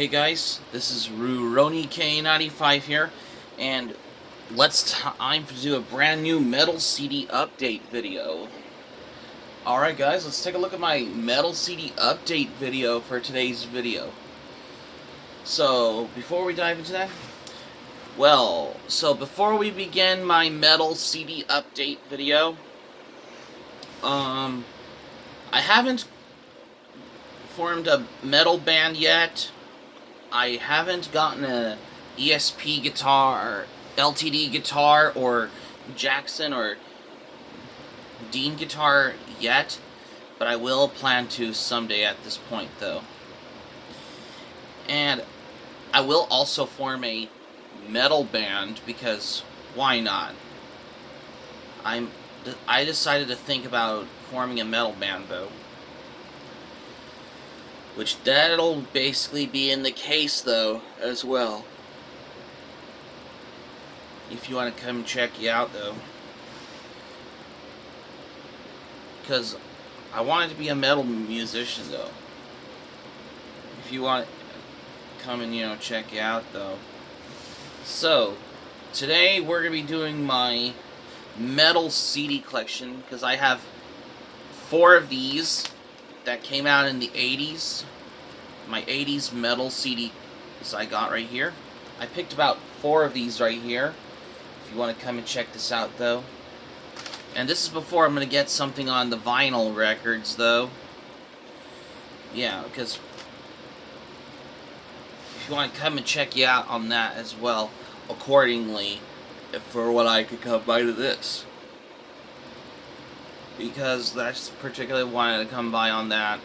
Hey guys, this is Rurouni K95 here, and time to do a brand new Metal CD update video. Alright guys, let's take a look at my Metal CD update video for today's video. So, before we dive into that, before we begin my Metal CD update video, I haven't formed a metal band yet. I haven't gotten a ESP guitar, LTD guitar, or Jackson or Dean guitar yet, but I will plan to someday at this point though. And I will also form a metal band because why not? I decided to think about forming a metal band though. Which that'll basically be in the case though as well. If you want to come check you out though. Because I wanted to be a metal musician though. If you want to come and check you out though. So today we're going to be doing my metal CD collection because I have 4 of these that came out in the 80s. My 80s metal CDs I got right here. I picked about 4 of these right here. If you want to come and check this out though. And this is before I'm going to get something on the vinyl records though. Yeah, because if you want to come and check you out on that as well, accordingly, for what I could come by to this. Because that's particularly wanted to come by on that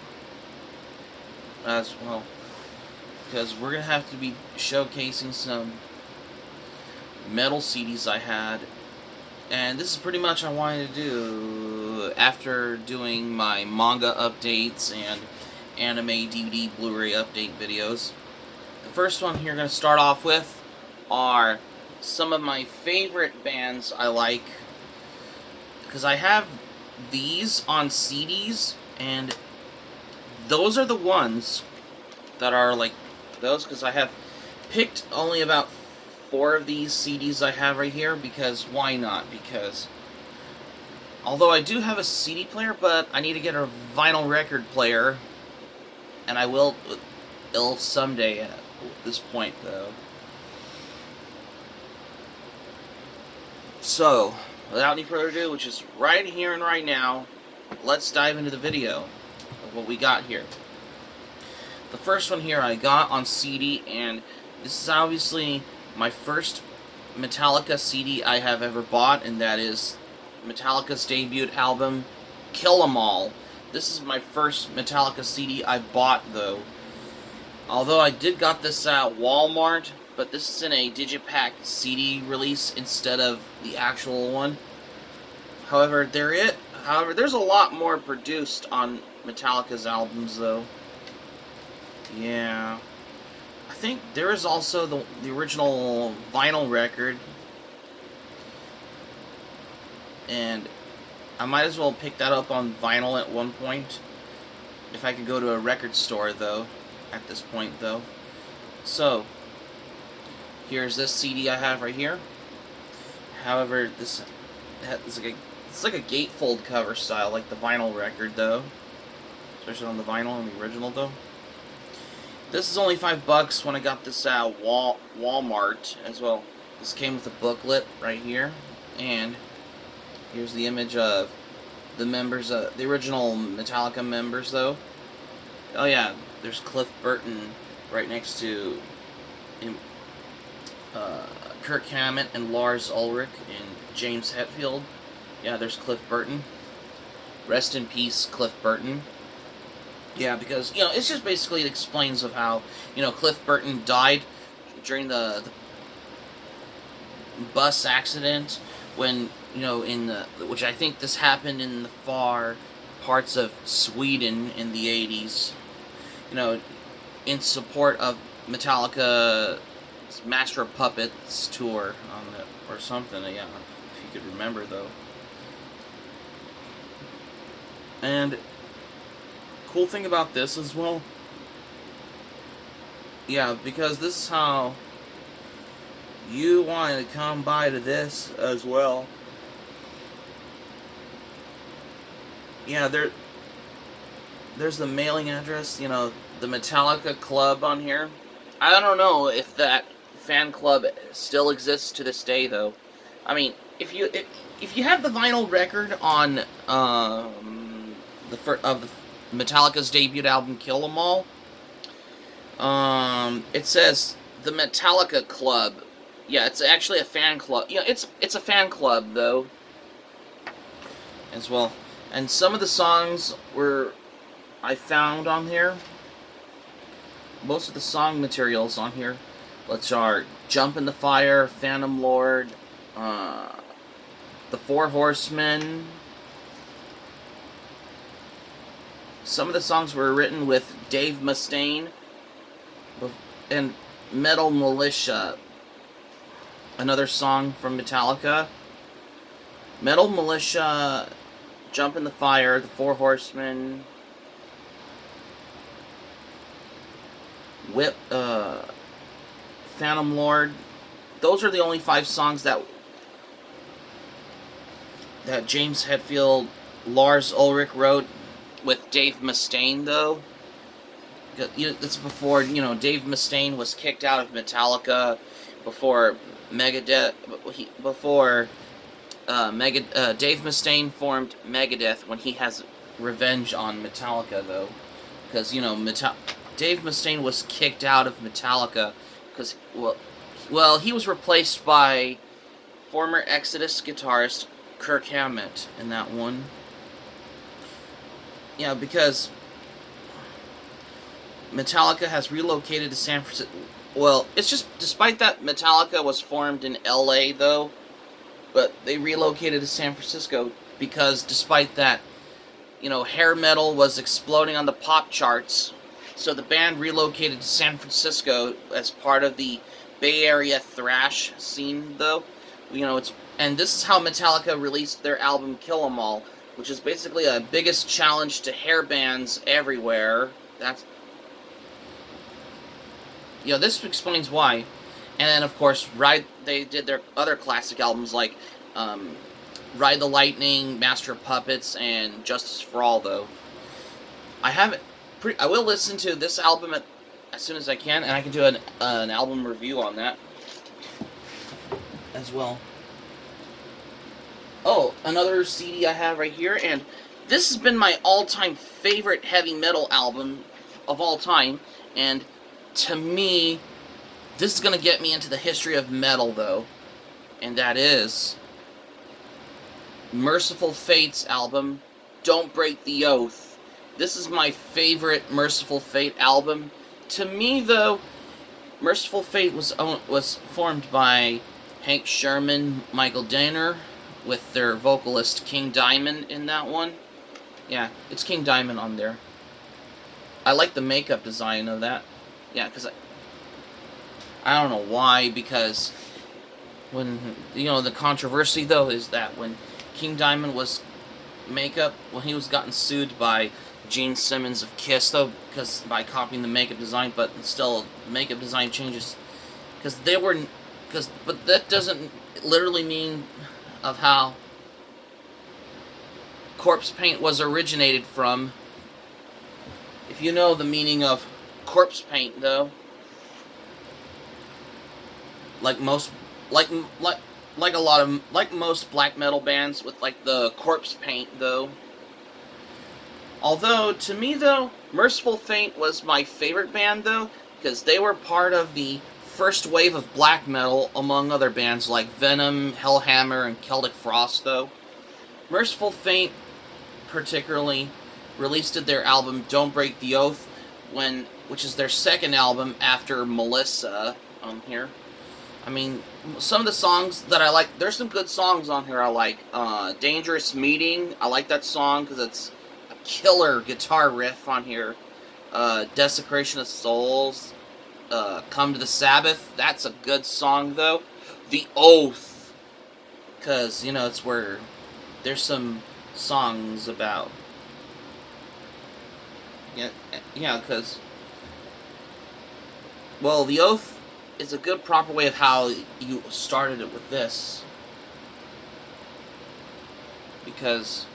as well. Because we're going to have to be showcasing some metal CDs I had. And this is pretty much what I wanted to do after doing my manga updates and anime DVD Blu-ray update videos. The first one here going to start off with are some of my favorite bands I like. Because I have these on CDs, and those are the ones that are like those, because I have picked only about 4 of these CDs I have right here, because why not? Because although I do have a CD player, but I need to get a vinyl record player, and I will someday at this point though. So without any further ado, which is right here and right now, let's dive into the video of what we got here. The first one here I got on CD, and this is obviously my first Metallica CD I have ever bought, and that is Metallica's debut album, Kill 'Em All. This is my first Metallica CD I bought though. Although I did got this at Walmart, but this is in a Digipack CD release instead of the actual one. However, there's a lot more produced on Metallica's albums, though. Yeah. I think there is also the original vinyl record. And I might as well pick that up on vinyl at one point. If I could go to a record store, though, at this point, though. So here's this CD I have right here. However, it's like a gatefold cover style, like the vinyl record, though. Especially on the vinyl and the original, though. This is only $5 when I got this at Walmart as well. This came with a booklet right here, and here's the image of the members, the original Metallica members, though. Oh yeah, there's Cliff Burton right next to him. Kirk Hammett and Lars Ulrich and James Hetfield. Yeah, there's Cliff Burton. Rest in peace, Cliff Burton. Yeah, because, it's just basically it explains of how, Cliff Burton died during the bus accident when, which I think this happened in the far parts of Sweden in the 80s. In support of Metallica Master of Puppets tour or something, yeah, if you could remember though. And cool thing about this as well Yeah, because this is how you wanted to come by to this as well. Yeah, there's the mailing address, the Metallica Club on here. I don't know if that fan club still exists to this day, though. I mean, if you have the vinyl record on of the Metallica's debut album, Kill 'Em All, it says the Metallica Club. Yeah, it's actually a fan club. Yeah, it's a fan club though, as well. And some of the songs were I found on here. Most of the song materials on here, which are Jump in the Fire, Phantom Lord, The Four Horsemen. Some of the songs were written with Dave Mustaine and Metal Militia, another song from Metallica. Metal Militia, Jump in the Fire, The Four Horsemen, Whip, Phantom Lord. Those are the only 5 songs that James Hetfield, Lars Ulrich wrote with Dave Mustaine, though. That's before, Dave Mustaine was kicked out of Metallica, before Megadeth, Dave Mustaine formed Megadeth when he has revenge on Metallica, though. Because, Dave Mustaine was kicked out of Metallica because, well, he was replaced by former Exodus guitarist Kirk Hammett in that one. Yeah, because Metallica has relocated to San Francisco. Well, it's just, despite that Metallica was formed in LA, though, but they relocated to San Francisco because despite that, hair metal was exploding on the pop charts. So the band relocated to San Francisco as part of the Bay Area thrash scene, though. And this is how Metallica released their album Kill 'Em All, which is basically a biggest challenge to hair bands everywhere. This explains why. And then, of course, they did their other classic albums like Ride the Lightning, Master of Puppets, and Justice for All, though. I will listen to this album as soon as I can, and I can do an album review on that as well. Oh, another CD I have right here, and this has been my all-time favorite heavy metal album of all time, and to me, this is going to get me into the history of metal, though, and that is Merciful Fate's album, Don't Break the Oath. This is my favorite Merciful Fate album. To me, though, Merciful Fate was formed by Hank Shermann, Michael Danner, with their vocalist King Diamond in that one. Yeah, it's King Diamond on there. I like the makeup design of that. Yeah, because I don't know why, because when, the controversy, though, is that when King Diamond was when he was gotten sued by Gene Simmons of Kiss, though, because by copying the makeup design, but still, makeup design changes, but that doesn't literally mean of how corpse paint was originated from. If you know the meaning of corpse paint, though, like most black metal bands with the corpse paint, though. Although to me, though, Merciful Fate was my favorite band, though, because they were part of the first wave of black metal, among other bands like Venom, Hellhammer, and Celtic Frost, though. Merciful Fate, particularly, released their album Don't Break the Oath, which is their second album after Melissa on here. I mean, some of the songs that I like, there's some good songs on here I like. Dangerous Meeting, I like that song because it's a killer guitar riff on here. Desecration of Souls, Come to the Sabbath, that's a good song, though. The Oath, because, it's where there's some songs about, yeah, because Well, The Oath is a good proper way of how you started it with this. Because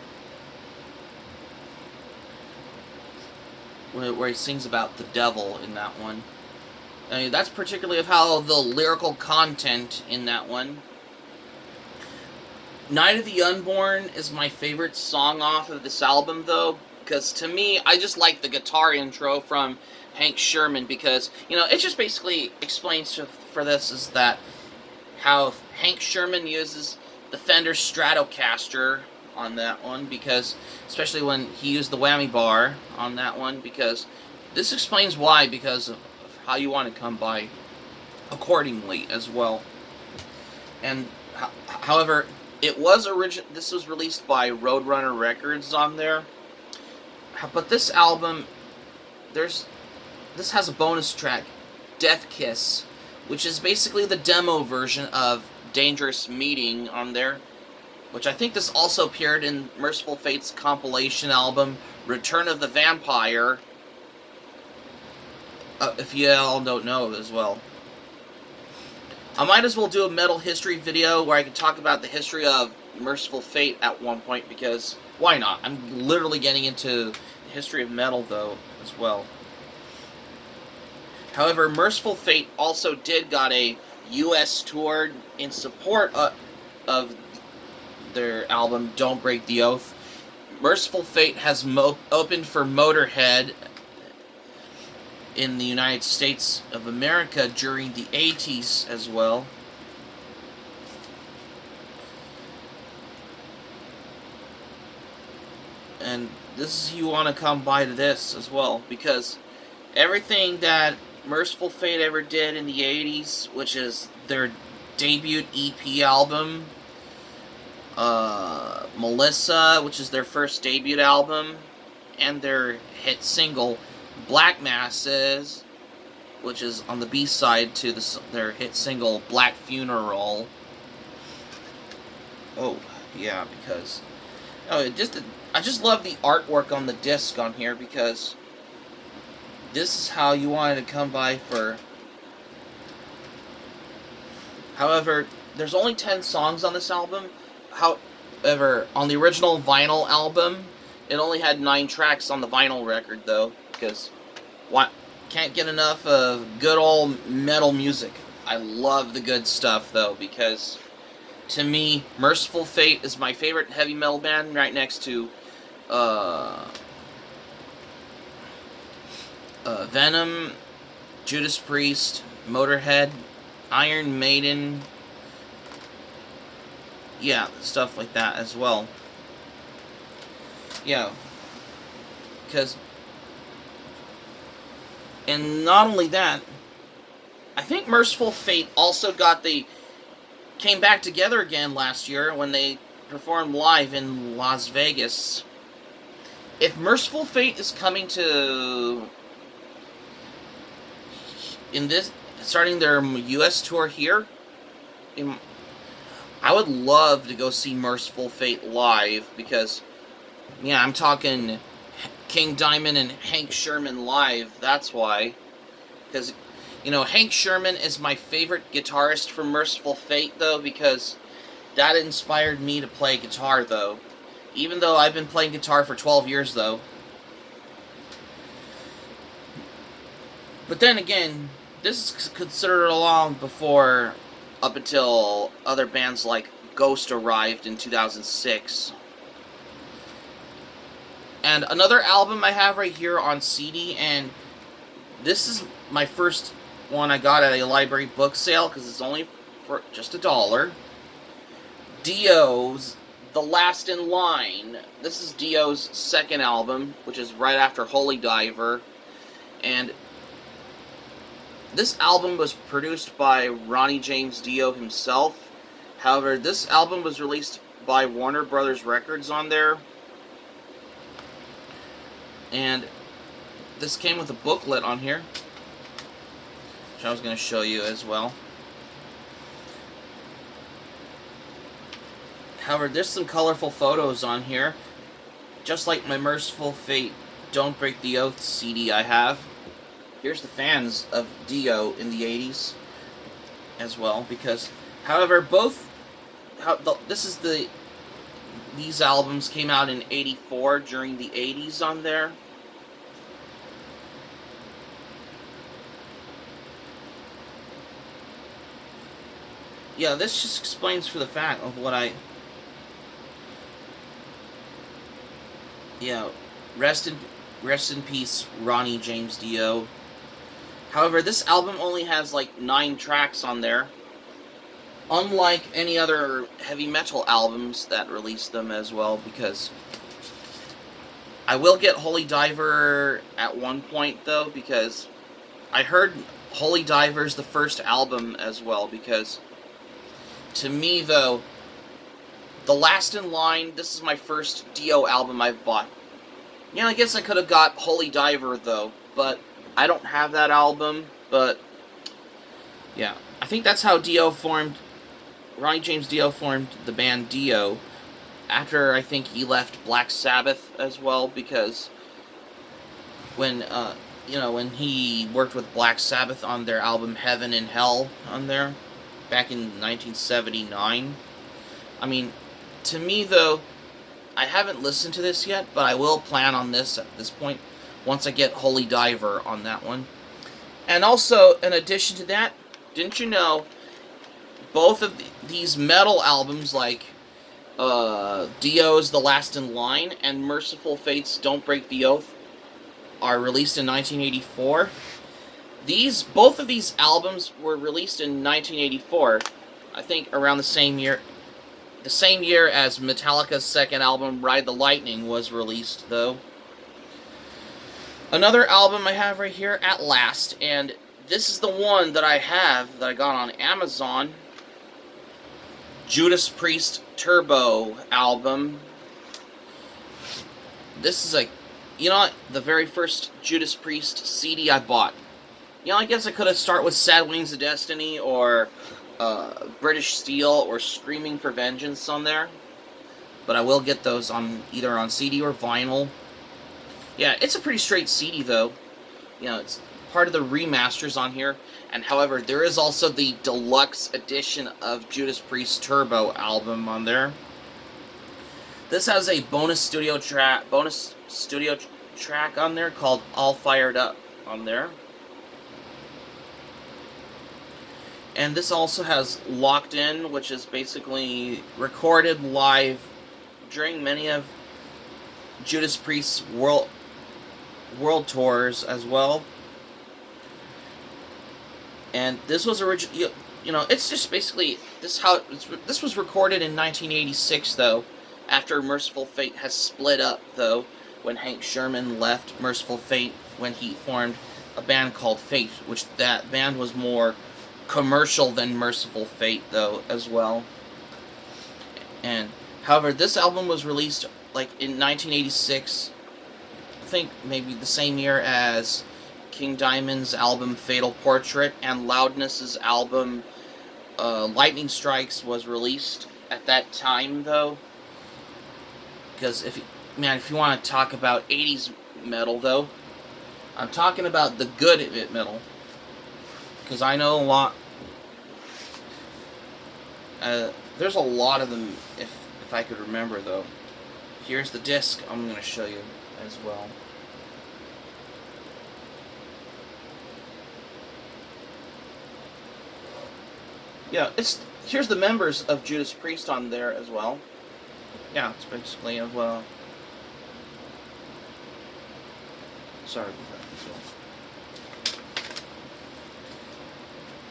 where he sings about the devil in that one. I mean, that's particularly of how the lyrical content in that one. Night of the Unborn is my favorite song off of this album, though, because to me, I just like the guitar intro from Hank Shermann, because, you know, it just basically explains for this is that how Hank Shermann uses the Fender Stratocaster on that one, because, especially when he used the whammy bar on that one, because this explains why, because of how you want to come by accordingly as well. And, however, it was this was released by Roadrunner Records on there, but this album, this has a bonus track, Death Kiss, which is basically the demo version of Dangerous Meeting on there, which I think this also appeared in Merciful Fate's compilation album, Return of the Vampire, if you all don't know as well. I might as well do a metal history video where I can talk about the history of Merciful Fate at one point, because why not? I'm literally getting into the history of metal, though, as well. However, Merciful Fate also got a U.S. tour in support of their album, Don't Break the Oath. Merciful Fate has opened for Motorhead in the United States of America during the 80s as well. And this is, you want to come by to this as well, because everything that Merciful Fate ever did in the 80s, which is their debut EP album, Melissa, which is their first debut album, and their hit single, Black Masses, which is on the B-side to their hit single, Black Funeral. Oh, yeah, because... Oh, I just love the artwork on the disc on here, because this is how you wanted to come by for... However, there's only 10 songs on this album. However, on the original vinyl album, it only had 9 tracks on the vinyl record, though, because can't get enough of good old metal music. I love the good stuff, though, because to me, Merciful Fate is my favorite heavy metal band, right next to Venom, Judas Priest, Motorhead, Iron Maiden, yeah, stuff like that as well. Yeah, because, and not only that, I think Merciful Fate also came back together again last year when they performed live in Las Vegas. If Merciful Fate is coming to, starting their U.S. tour here, I would love to go see Merciful Fate live, because, yeah, I'm talking King Diamond and Hank Shermann live, that's why. Because, you know, Hank Shermann is my favorite guitarist from Merciful Fate, though, because that inspired me to play guitar, though. Even though I've been playing guitar for 12 years, though. But then again, this is considered long before, up until other bands like Ghost arrived in 2006. And another album I have right here on CD, and this is my first one I got at a library book sale, because it's only for just $1. Dio's The Last in Line. This is Dio's second album, which is right after Holy Diver. And this album was produced by Ronnie James Dio himself. However, this album was released by Warner Brothers Records on there. And this came with a booklet on here, which I was going to show you as well. However, there's some colorful photos on here, just like my Merciful Fate Don't Break the Oath CD I have. here's the fans of Dio in the 80s as well, because, however, these albums came out in 84 during the 80s on there. Yeah, this just explains for the fact of what I... Yeah, rest in peace, Ronnie James Dio. However, this album only has like 9 tracks on there. Unlike any other heavy metal albums that released them as well, because I will get Holy Diver at one point though, because I heard Holy Diver's the first album as well, because to me though, The Last in Line, this is my first Dio album I've bought. Yeah, I guess I could have got Holy Diver though, but I don't have that album. But yeah, I think that's how Ronnie James Dio formed the band Dio, after I think he left Black Sabbath as well, because when when he worked with Black Sabbath on their album Heaven and Hell on there back in 1979. I mean, to me though, I haven't listened to this yet, but I will plan on this at this point once I get Holy Diver on that one. And also, in addition to that, didn't you know, both of these metal albums, like Dio's The Last in Line and Merciful Fate's Don't Break the Oath, are released in 1984. Both of these albums were released in 1984, I think around the same year as Metallica's second album, Ride the Lightning, was released, though. Another album I have right here, At Last, and this is the one that I got on Amazon. Judas Priest Turbo album. This is the very first Judas Priest CD I bought. I guess I could have started with Sad Wings of Destiny, or British Steel, or Screaming for Vengeance on there. But I will get those either on CD or vinyl. Yeah, it's a pretty straight CD though. It's part of the remasters on here. And however, there is also the deluxe edition of Judas Priest Turbo album on there. This has a bonus studio track on there called All Fired Up on there. And this also has Locked In, which is basically recorded live during many of Judas Priest's world tours as well. And this was originally, it's just basically this was recorded in 1986 though, after Merciful Fate has split up though, when Hank Shermann left Merciful Fate when he formed a band called Fate, which that band was more commercial than Merciful Fate though as well. And however, this album was released like in 1986, I think maybe the same year as King Diamond's album Fatal Portrait, and Loudness's album Lightning Strikes was released at that time though. Because if you want to talk about 80s metal though, I'm talking about the good metal, because I know a lot. There's a lot of them, if I could remember though. Here's the disc I'm going to show you as well. Yeah, here's the members of Judas Priest on there as well. Yeah, it's basically of sorry about that as well.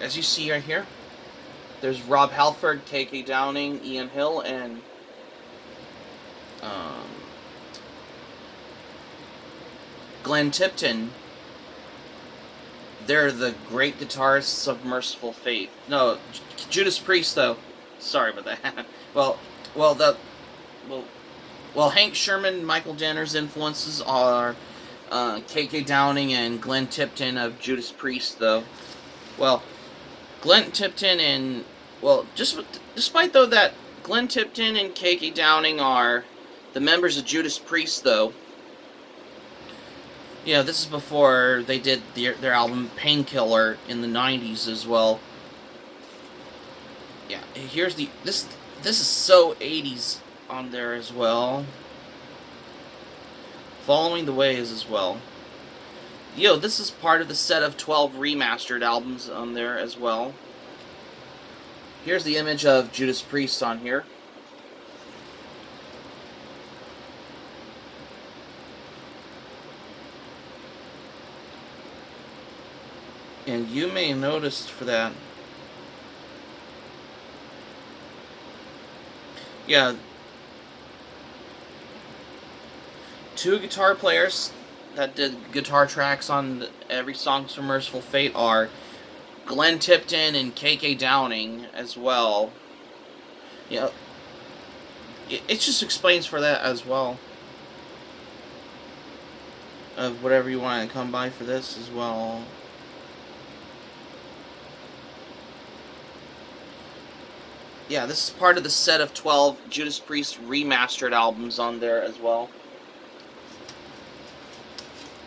As you see right here, there's Rob Halford, KK Downing, Ian Hill, and Glenn Tipton. They're the great guitarists of Merciful Fate. No, Judas Priest though. Sorry about that. Well, Hank Shermann, Michael Danner's influences are KK Downing and Glenn Tipton of Judas Priest though. Well, Glenn Tipton and despite though that Glenn Tipton and KK Downing are the members of Judas Priest though, Yeah, this is before they did their album Painkiller in the 90s as well. Yeah, here's this is so 80s on there as well. Following the Ways as well. Yo, this is part of the set of 12 remastered albums on there as well. Here's the image of Judas Priest on here. And you may have noticed for that. Yeah. 2 guitar players that did guitar tracks on every Songs from Merciful Fate are Glenn Tipton and KK Downing as well. Yeah. It just explains for that as well. Of whatever you want to come by for this as well. Yeah, this is part of the set of 12 Judas Priest remastered albums on there as well.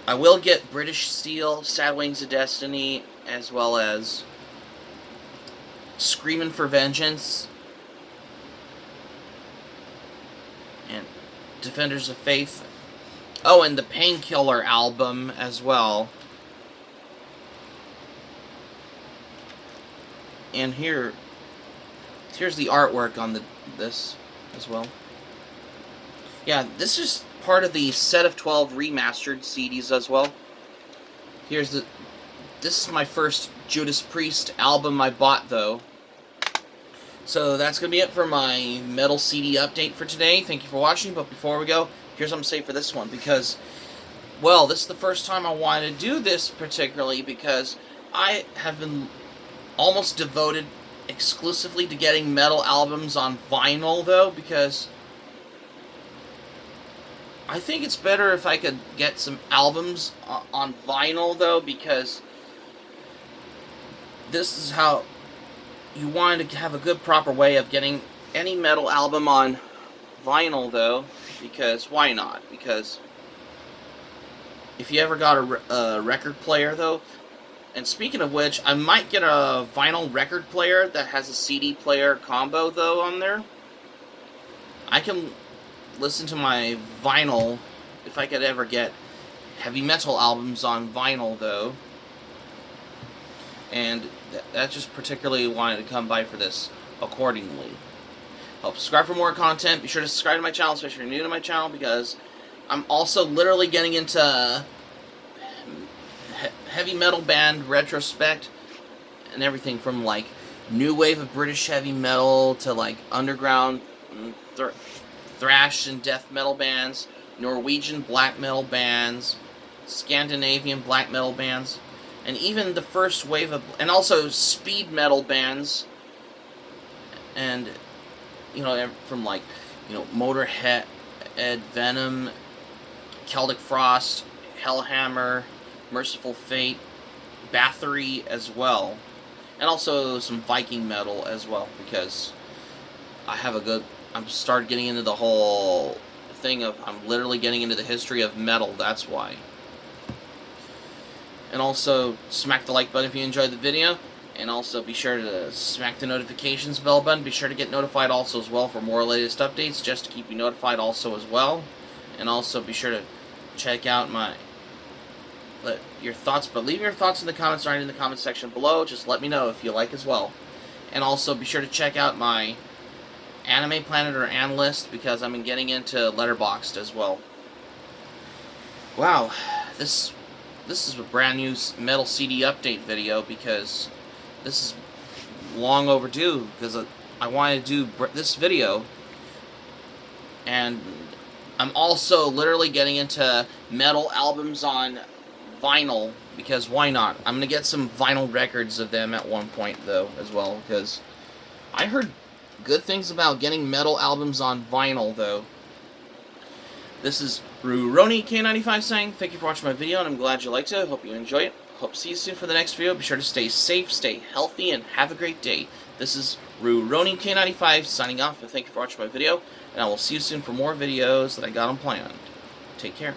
I will get British Steel, Sad Wings of Destiny, as well as Screamin' for Vengeance and Defenders of Faith. Oh, and the Painkiller album as well. And here's the artwork on this as well. Yeah, this is part of the set of 12 remastered CDs as well. This is my first Judas Priest album I bought, though. So that's going to be it for my metal CD update for today. Thank you for watching, but before we go, here's what I'm saying for this one, because, well, this is the first time I wanted to do this particularly, because I have been almost devoted exclusively to getting metal albums on vinyl, though, because I think it's better if I could get some albums on vinyl, though, because this is how you wanted to have a good, proper way of getting any metal album on vinyl, though, because why not? Because if you ever got a record player, though, and speaking of which, I might get a vinyl record player that has a CD player combo, though, on there. I can listen to my vinyl if I could ever get heavy metal albums on vinyl, though. And that just particularly wanted to come by for this accordingly. Hope subscribe for more content. Be sure to subscribe to my channel, especially if you're new to my channel, because I'm also literally getting into heavy metal band retrospect and everything from like new wave of British heavy metal to like underground thrash and death metal bands, Norwegian black metal bands, Scandinavian black metal bands, and even the first wave of, and also speed metal bands, and from like Motorhead, Venom, Celtic Frost, Hellhammer, Merciful Fate, Bathory as well, and also some Viking metal as well, because I'm started getting into the whole thing of, I'm literally getting into the history of metal, that's why. And also, smack the like button if you enjoyed the video, and also be sure to smack the notifications bell button. Be sure to get notified also as well for more latest updates, just to keep you notified also as well. And also be sure to check out your thoughts, but leave your thoughts in the comments right in the comment section below. Just let me know if you like as well. And also be sure to check out my Anime Planet or Analyst, because I'm getting into Letterboxd as well. Wow, this is a brand new metal CD update video, because this is long overdue, because I wanted to do this video, and I'm also literally getting into metal albums on vinyl, because why not? I'm gonna get some vinyl records of them at one point, though, as well, because I heard good things about getting metal albums on vinyl, though. This is Rurouni K95 saying, thank you for watching my video, and I'm glad you liked it. I hope you enjoy it. Hope to see you soon for the next video. Be sure to stay safe, stay healthy, and have a great day. This is Rurouni K95 signing off, and thank you for watching my video, and I will see you soon for more videos that I got on planned. Take care.